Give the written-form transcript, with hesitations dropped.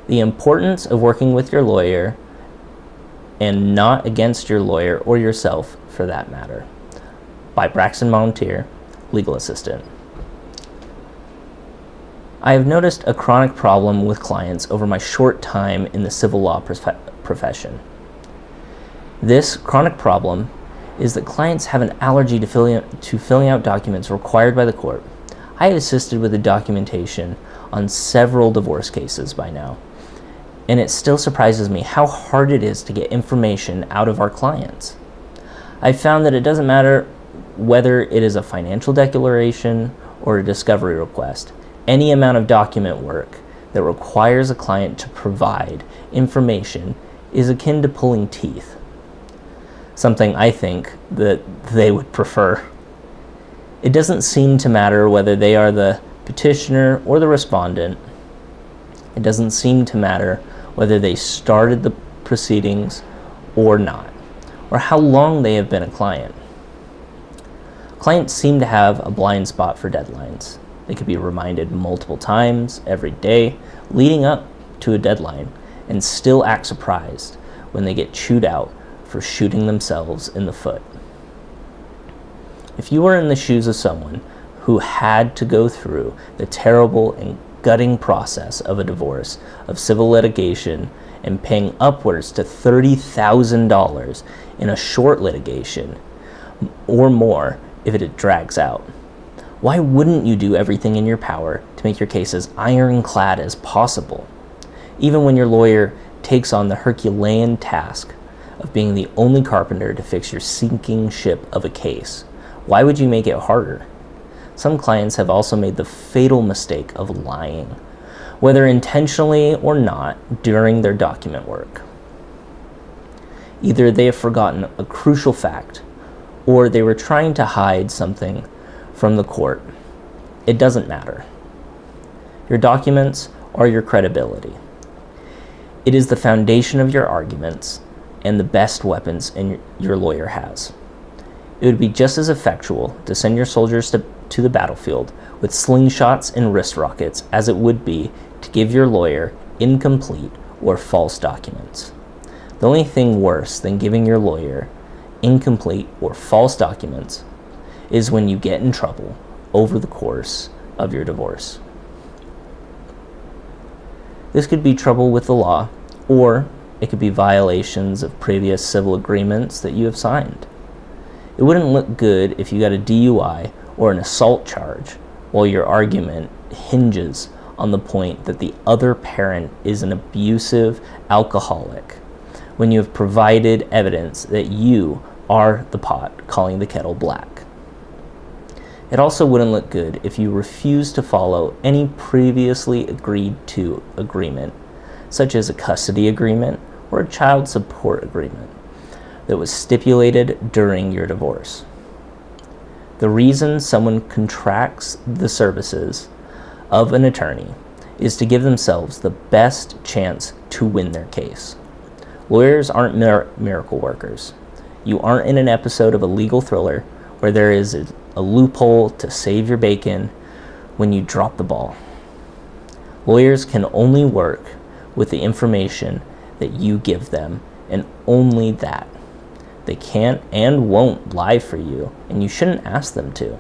The Importance of Working with Your Lawyer and Not Against Your Lawyer or Yourself, for that matter, by Braxton, Mounteer, legal assistant. I have noticed a chronic problem with clients over my short time in the civil law profession. This chronic problem is that clients have an allergy to filling out documents required by the court. I have assisted with the documentation on several divorce cases by now, and it still surprises me how hard it is to get information out of our clients. I've found that it doesn't matter whether it is a financial declaration or a discovery request. Any amount of document work that requires a client to provide information is akin to pulling teeth, something I think that they would prefer. It doesn't seem to matter whether they are the petitioner or the respondent. It doesn't seem to matter whether they started the proceedings or not, or how long they have been a client. Clients seem to have a blind spot for deadlines. They could be reminded multiple times every day leading up to a deadline and still act surprised when they get chewed out for shooting themselves in the foot. If you were in the shoes of someone who had to go through the terrible and gutting process of a divorce, of civil litigation, and paying upwards to $30,000 in a short litigation, or more if it drags out, why wouldn't you do everything in your power to make your case as ironclad as possible? Even when your lawyer takes on the Herculean task of being the only carpenter to fix your sinking ship of a case, why would you make it harder? Some clients have also made the fatal mistake of lying, whether intentionally or not, during their document work. Either they have forgotten a crucial fact, or they were trying to hide something from the court. It doesn't matter. Your documents are your credibility. It is the foundation of your arguments and the best weapons your lawyer has. It would be just as effectual to send your soldiers to the battlefield with slingshots and wrist rockets as it would be to give your lawyer incomplete or false documents. The only thing worse than giving your lawyer incomplete or false documents is when you get in trouble over the course of your divorce. This could be trouble with the law, or it could be violations of previous civil agreements that you have signed. It wouldn't look good if you got a DUI or an assault charge while your argument hinges on the point that the other parent is an abusive alcoholic, when you have provided evidence that you are the pot calling the kettle black. It also wouldn't look good if you refuse to follow any previously agreed to agreement, such as a custody agreement or a child support agreement that was stipulated during your divorce. The reason someone contracts the services of an attorney is to give themselves the best chance to win their case. Lawyers aren't miracle workers. You aren't in an episode of a legal thriller where there is a loophole to save your bacon when you drop the ball. Lawyers can only work with the information that you give them, and only that. They can't and won't lie for you, and you shouldn't ask them to.